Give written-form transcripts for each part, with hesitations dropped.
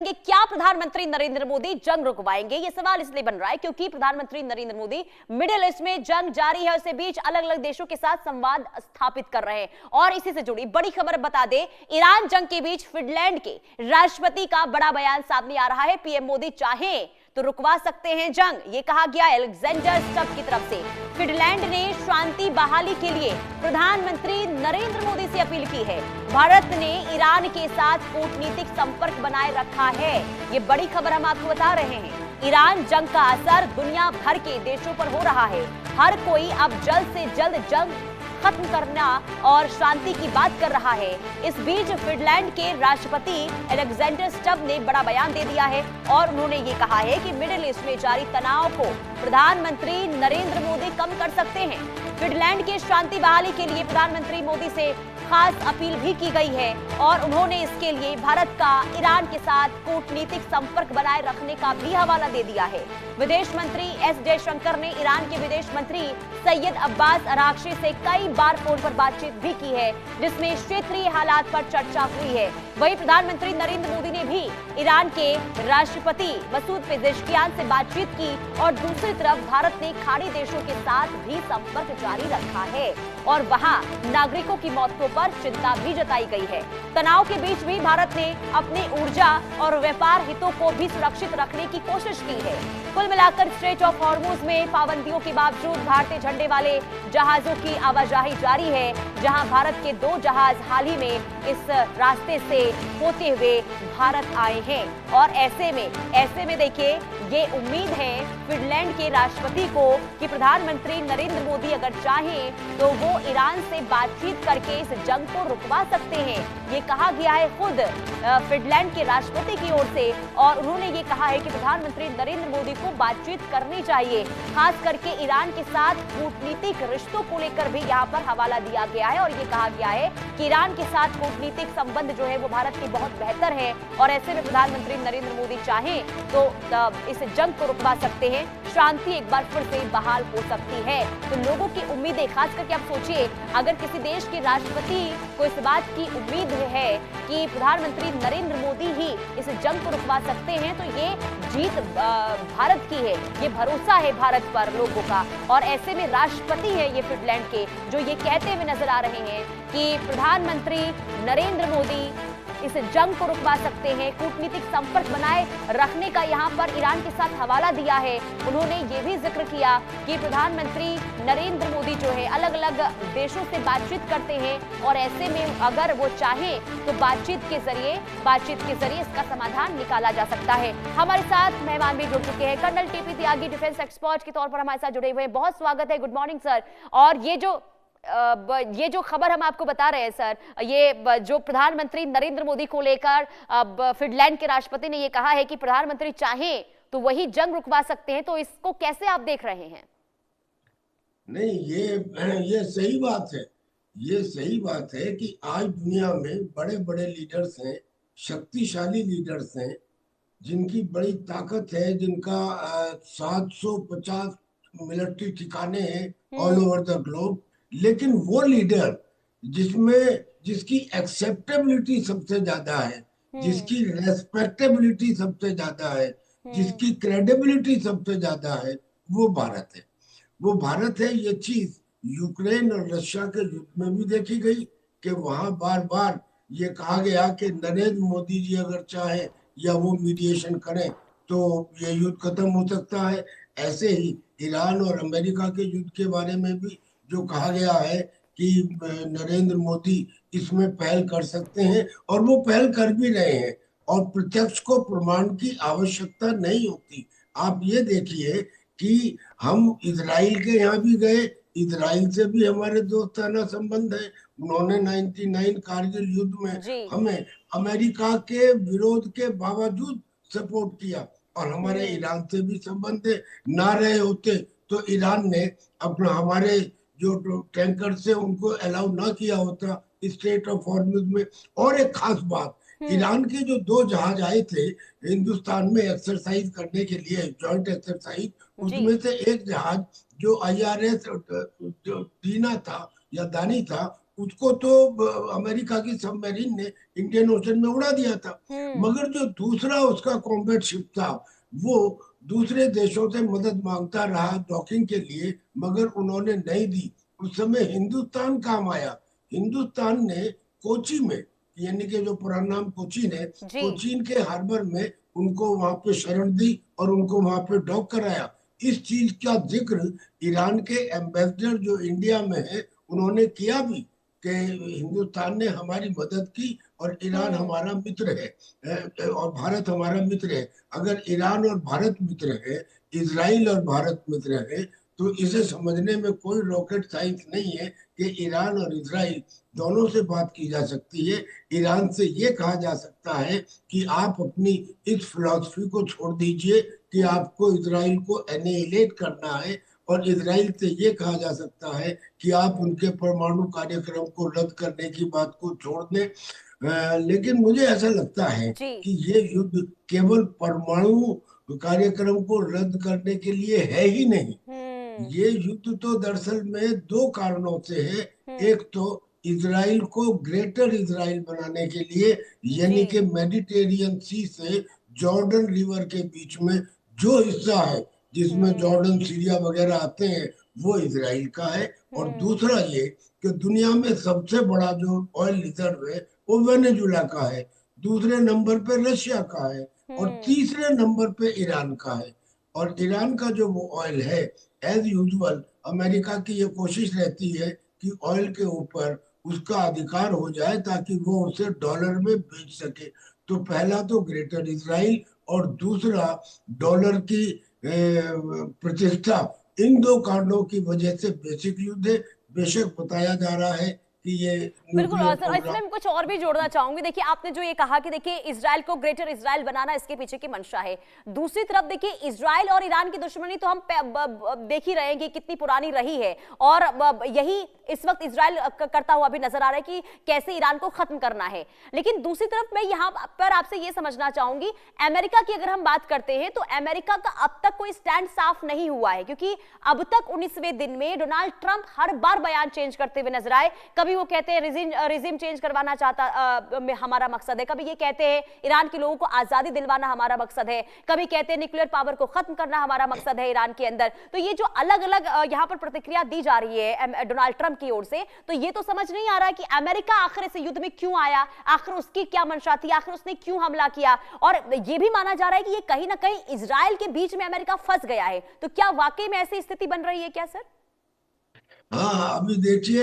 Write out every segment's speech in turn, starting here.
क्या प्रधानमंत्री नरेंद्र मोदी जंग रुकवाएंगे? ये सवाल इसलिए बन रहा है क्योंकि प्रधानमंत्री नरेंद्र मोदी मिडिल ईस्ट में जंग जारी है, उसके बीच अलग अलग देशों के साथ संवाद स्थापित कर रहे हैं। और इसी से जुड़ी बड़ी खबर बता दें, ईरान जंग के बीच फिनलैंड के राष्ट्रपति का बड़ा बयान सामने आ रहा है। पीएम मोदी चाहें तो रुकवा सकते हैं जंग, ये कहा गया अलेक्जेंडर स्टब की तरफ से। फिनलैंड ने शांति बहाली के लिए प्रधानमंत्री नरेंद्र मोदी से अपील की है। भारत ने ईरान के साथ कूटनीतिक संपर्क बनाए रखा है। ये बड़ी खबर हम आपको बता रहे हैं। ईरान जंग का असर दुनिया भर के देशों पर हो रहा है। हर कोई अब जल्द से जल्द जंग खत्म करना और शांति की बात कर रहा है। इस बीच फिनलैंड के राष्ट्रपति अलेक्जेंडर स्टब ने बड़ा बयान दे दिया है और उन्होंने ये कहा है कि मिडिल ईस्ट में जारी तनाव को प्रधानमंत्री नरेंद्र मोदी कम कर सकते हैं। फिनलैंड के शांति बहाली के लिए प्रधानमंत्री मोदी से खास अपील भी की गई है और उन्होंने इसके लिए भारत का ईरान के साथ कूटनीतिक संपर्क बनाए रखने का भी हवाला दे दिया है। विदेश मंत्री एस जयशंकर ने ईरान के विदेश मंत्री सैयद अब्बास अरागची से कई बार फोन पर बातचीत भी की है, जिसमें क्षेत्रीय हालात पर चर्चा हुई है। वहीं प्रधानमंत्री नरेंद्र मोदी ने भी ईरान के राष्ट्रपति मसूद पेजेश्कियान से बातचीत की और दूसरी तरफ भारत ने खाड़ी देशों के साथ भी संपर्क जारी रखा है और वहां नागरिकों की मौतों पर चिंता भी जताई गई है। तनाव के बीच भी भारत ने अपनी ऊर्जा और व्यापार हितों को भी सुरक्षित रखने की कोशिश की है। कुल मिलाकर स्ट्रेट ऑफ हॉर्मुज में पाबंदियों के बावजूद भारतीय झंडे वाले जहाजों की आवाजाही जारी है, जहां भारत के 2 जहाज हाल ही में इस रास्ते से होते हुए भारत आए हैं। और ऐसे में देखिए, ये उम्मीद है फिनलैंड के राष्ट्रपति को कि प्रधानमंत्री नरेंद्र मोदी अगर चाहें तो वो ईरान से बातचीत करके इस जंग को रुकवा सकते हैं। ये कहा गया है खुद फिनलैंड के राष्ट्रपति की ओर से और उन्होंने ये कहा है कि प्रधानमंत्री नरेंद्र मोदी को बातचीत करनी चाहिए, खास करके ईरान के साथ कूटनीतिक रिश्तों को लेकर भी यहाँ पर हवाला दिया गया है। और ये कहा गया है कि ईरान के साथ कूटनीतिक संबंध जो है वो भारत के बहुत बेहतर है और ऐसे में प्रधानमंत्री नरेंद्र मोदी चाहें तो इस जंग को रुकवा सकते हैं, शांति एक बार फिर से बहाल हो सकती है। तो लोगों की उम्मीदें, खास करके आप सोचिए, अगर किसी देश के राष्ट्रपति को इस बात की उम्मीद है कि प्रधानमंत्री नरेंद्र मोदी ही इस जंग को रुकवा सकते हैं तो ये जीत भारत की है, ये भरोसा है भारत पर लोगों का। और ऐसे में राष्ट्रपति है ये फिनलैंड के, जो ये कहते हुए नजर आ रहे हैं कि प्रधानमंत्री नरेंद्र मोदी इस जंग को रुकवा सकते हैं। कूटनीतिक संपर्क बनाए रखने का यहाँ पर ईरान के साथ हवाला दिया है। उन्होंने ये भी जिक्र किया कि प्रधानमंत्री नरेंद्र मोदी जो है अलग अलग देशों से बातचीत करते हैं और ऐसे में अगर वो चाहें तो बातचीत के जरिए इसका समाधान निकाला जा सकता है। हमारे साथ मेहमान भी जुड़ चुके हैं, कर्नल टीपी त्यागी डिफेंस एक्सपर्ट के तौर पर हमारे साथ जुड़े हुए हैं। बहुत स्वागत है, गुड मॉर्निंग सर। और ये जो खबर हम आपको बता रहे हैं सर, ये जो प्रधानमंत्री नरेंद्र मोदी को लेकर फिनलैंड के राष्ट्रपति ने ये कहा है कि प्रधानमंत्री चाहें तो वही जंग रुकवा सकते हैं, तो इसको कैसे आप देख रहे हैं? नहीं, ये सही बात है। ये सही बात है कि आज दुनिया में बड़े बड़े लीडर्स हैं, शक्तिशाली लीडर्स हैं, जिनकी बड़ी ताकत है, जिनका 750 मिलिट्री ठिकाने हैं ऑल ओवर द ग्लोब। लेकिन वो लीडर जिसकी एक्सेप्टेबिलिटी सबसे ज्यादा है, जिसकी रेस्पेक्टेबिलिटी सबसे ज्यादा है, जिसकी क्रेडिबिलिटी सबसे ज्यादा है, वो भारत है। वो भारत है। ये चीज यूक्रेन और रशिया के युद्ध में भी देखी गई कि वहां बार बार ये कहा गया कि नरेंद्र मोदी जी अगर चाहे या वो मीडिएशन करें तो ये युद्ध खत्म हो सकता है। ऐसे ही ईरान और अमेरिका के युद्ध के बारे में भी जो कहा गया है कि नरेंद्र मोदी इसमें पहल कर सकते हैं और वो पहल कर भी रहे हैं और प्रत्यक्ष को प्रमाण की आवश्यकता नहीं होती। आप ये देखिए कि हम इजराइल के यहाँ भी गए, इजराइल से भी हमारे दोस्ताना संबंध है। उन्होंने 99 कारगिल युद्ध में हमें अमेरिका के विरोध के बावजूद सपोर्ट किया और हमारे ईरान से भी संबंध ना रहे होते तो ईरान ने अपना हमारे जो टैंकर से उनको अलाउ ना किया होता स्ट्रेट ऑफ हॉर्मुज में। और एक खास बात, ईरान के जो 2 जहाज आए थे हिंदुस्तान में एक्सरसाइज करने के लिए, जॉइंट एक्सरसाइज, उसमें से एक जहाज जो IRS जो दीना था या दानी था, उसको तो अमेरिका की सबमरीन ने इंडियन ओशन में उड़ा दिया था। मगर जो दूसरा उसका कॉम्बैट शिप था वो दूसरे देशों से मदद मांगता रहा डॉकिंग के लिए, मगर उन्होंने नहीं दी। उस समय हिंदुस्तान काम आया। हिंदुस्तान ने कोची में, यानी कि जो पुराना नाम कोचीन है, जी। कोचीन के हार्बर में उनको वहां पे शरण दी और उनको वहां पे डॉक कराया। इस चीज का जिक्र ईरान के एम्बेसडर जो इंडिया में है उन्होंने किया भी, कि हिंदुस्तान ने हमारी मदद की और ईरान हमारा मित्र है और भारत हमारा मित्र है। अगर ईरान और भारत मित्र है, इजराइल और भारत मित्र है, तो इसे समझने में कोई रॉकेट साइंस नहीं है कि ईरान और इजराइल दोनों से बात की जा सकती है। ईरान से ये कहा जा सकता है कि आप अपनी इस फिलॉसफी को छोड़ दीजिए कि आपको इजराइल को एनिहिलेट करना है, और इजराइल से ये कहा जा सकता है कि आप उनके परमाणु कार्यक्रम को रद्द करने की बात को छोड़ दें। लेकिन मुझे ऐसा लगता है जी। कि ये युद्ध केवल परमाणु कार्यक्रम को रद्द करने के लिए है ही नहीं। ये युद्ध तो दरअसल में दो कारणों से है। एक तो इजराइल को ग्रेटर इजराइल बनाने के लिए, यानी कि मेडिटेरियन सी से जॉर्डन रिवर के बीच में जो हिस्सा है जिसमें जॉर्डन सीरिया वगैरह आते हैं वो इजराइल का है। और दूसरा ये कि दुनिया में सबसे बड़ा जो ऑयल रिजर्व है वो वेनेजुला का है, दूसरे नंबर पे रशिया का है और तीसरे नंबर पे ईरान का है। और ईरान का जो वो ऑयल है, एज यूजुअल अमेरिका की ये कोशिश रहती है कि ऑयल के ऊपर उसका अधिकार हो जाए ताकि वो उसे डॉलर में बेच सके। तो पहला तो ग्रेटर इजराइल और दूसरा डॉलर की प्रतिष्ठा, इन दो कारणों की वजह से बेसिक युद्ध है। बेशक बताया जा रहा है कि ये बिल्कुल। न्यूक्लियर और सर इसमें मैं कुछ और भी जोड़ना चाहूंगी। देखिए आपने जो ये कहा कि देखिए इजराइल को ग्रेटर इजराइल बनाना इसके पीछे की मंशा है। दूसरी तरफ देखिए इजराइल और ईरान की दुश्मनी तो हम देख ही रहे हैं कि कितनी पुरानी रही है और यही इस वक्त इजराइल करता हुआ भी नजर आ रहा है कि कैसे ईरान को खत्म करना है। लेकिन दूसरी तरफ मैं यहाँ पर आपसे ये समझना चाहूंगी, अमेरिका की अगर हम बात करते हैं तो अमेरिका का अब तक कोई स्टैंड साफ नहीं हुआ है, क्योंकि अब तक 19वें दिन में डोनाल्ड ट्रंप हर बार बयान चेंज करते हुए नजर आए। कभी वो कहते हैं रिजिम चेंज करवाना चाहता हमारा मकसद है, कभी ये कहते हैं ईरान के लोगों को आजादी दिलवाना हमारा मकसद है, कभी कहते हैं न्यूक्लियर पावर को खत्म करना हमारा मकसद है ईरान के अंदर। तो ये जो अलग अलग यहाँ पर प्रतिक्रिया दी जा रही है डोनाल्ड ट्रंप की ओर से, तो ये तो समझ नहीं आ रहा है कि अमेरिका आखिर इस युद्ध में क्यों आया, आखिर उसकी क्या मंशा थी, आखिर उसने क्यों हमला किया। और ये भी माना जा रहा है कि ये कहीं ना कहीं इजराइल के बीच में अमेरिका फंस गया है। तो क्या वाकई में ऐसी स्थिति बन रही है क्या सर? हाँ, अभी देखिए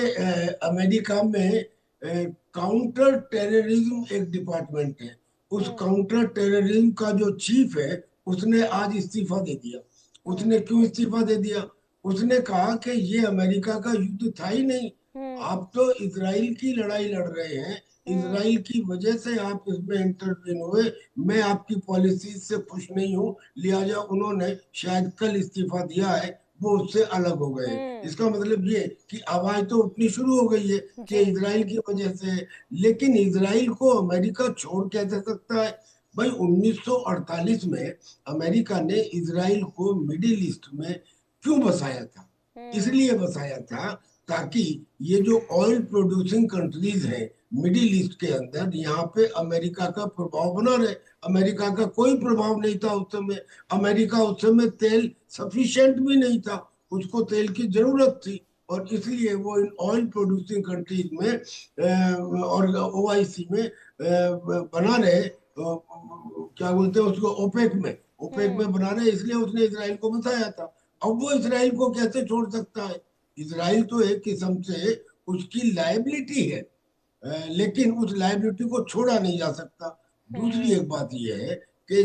अमेरिका में काउंटर टेररिज्म एक डिपार्टमेंट है। उस काउंटर टेररिज्म का जो चीफ है उसने आज इस्तीफा दे दिया। उसने क्यों इस्तीफा दे दिया? उसने कहा कि ये अमेरिका का युद्ध था ही नहीं, आप तो इजराइल की लड़ाई लड़ रहे हैं, इजराइल की वजह से आप इसमें इंटरवीन हुए, मैं आपकी पॉलिसी से खुश नहीं हूँ, लिहाजा उन्होंने शायद कल इस्तीफा दिया है, वो उससे अलग हो गए। इसका मतलब ये कि आवाज तो उठनी शुरू हो गई है कि इजराइल की वजह से। लेकिन इजराइल को अमेरिका छोड़ कैसे सकता है? भाई 1948 में अमेरिका ने इजराइल को मिडिल ईस्ट में क्यों बसाया था? इसलिए बसाया था ताकि ये जो ऑयल प्रोड्यूसिंग कंट्रीज हैं मिडिल ईस्ट के अंदर, यहाँ पे अमेरिका का प्रभाव बना रहे। अमेरिका का कोई प्रभाव नहीं था उस समय। अमेरिका उस समय तेल सफिशिएंट भी नहीं था, उसको तेल की जरूरत थी, और इसलिए वो इन ऑयल प्रोड्यूसिंग कंट्रीज में और ओआईसी में बना रहे, क्या बोलते हैं उसको, ओपेक में बना रहे, इसलिए उसने इजराइल को बसाया था। अब वो इजराइल को कैसे छोड़ सकता है? इजराइल तो एक किस्म से उसकी लायबिलिटी है, लेकिन उस लायबिलिटी को छोड़ा नहीं जा सकता। दूसरी एक बात यह है कि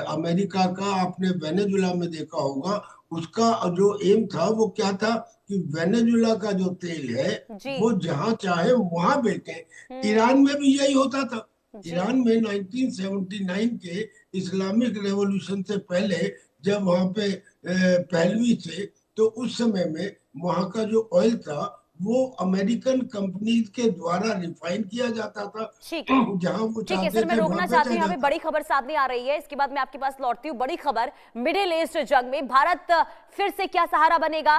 अमेरिका का, आपने वेनेजुला में देखा होगा, उसका जो एम था वो क्या था कि वेनेजुला का जो तेल है वो जहां चाहे वहां बेचे। ईरान में भी यही होता था। ईरान में 1979 के इस्लामिक रेवोल्यूशन से पहले जब वहां पे पहलवी थे, तो उस समय में वहां का जो ऑयल था वो अमेरिकन कंपनीज के द्वारा रिफाइन किया जाता था। ठीक है, जहां वो ठीक है सर, मैं रोकना चाहती हूँ, यहाँ पे बड़ी खबर सामने आ रही है, इसके बाद मैं आपके पास लौटती हूँ। बड़ी खबर, मिडिल ईस्ट जंग में भारत फिर से क्या सहारा बनेगा?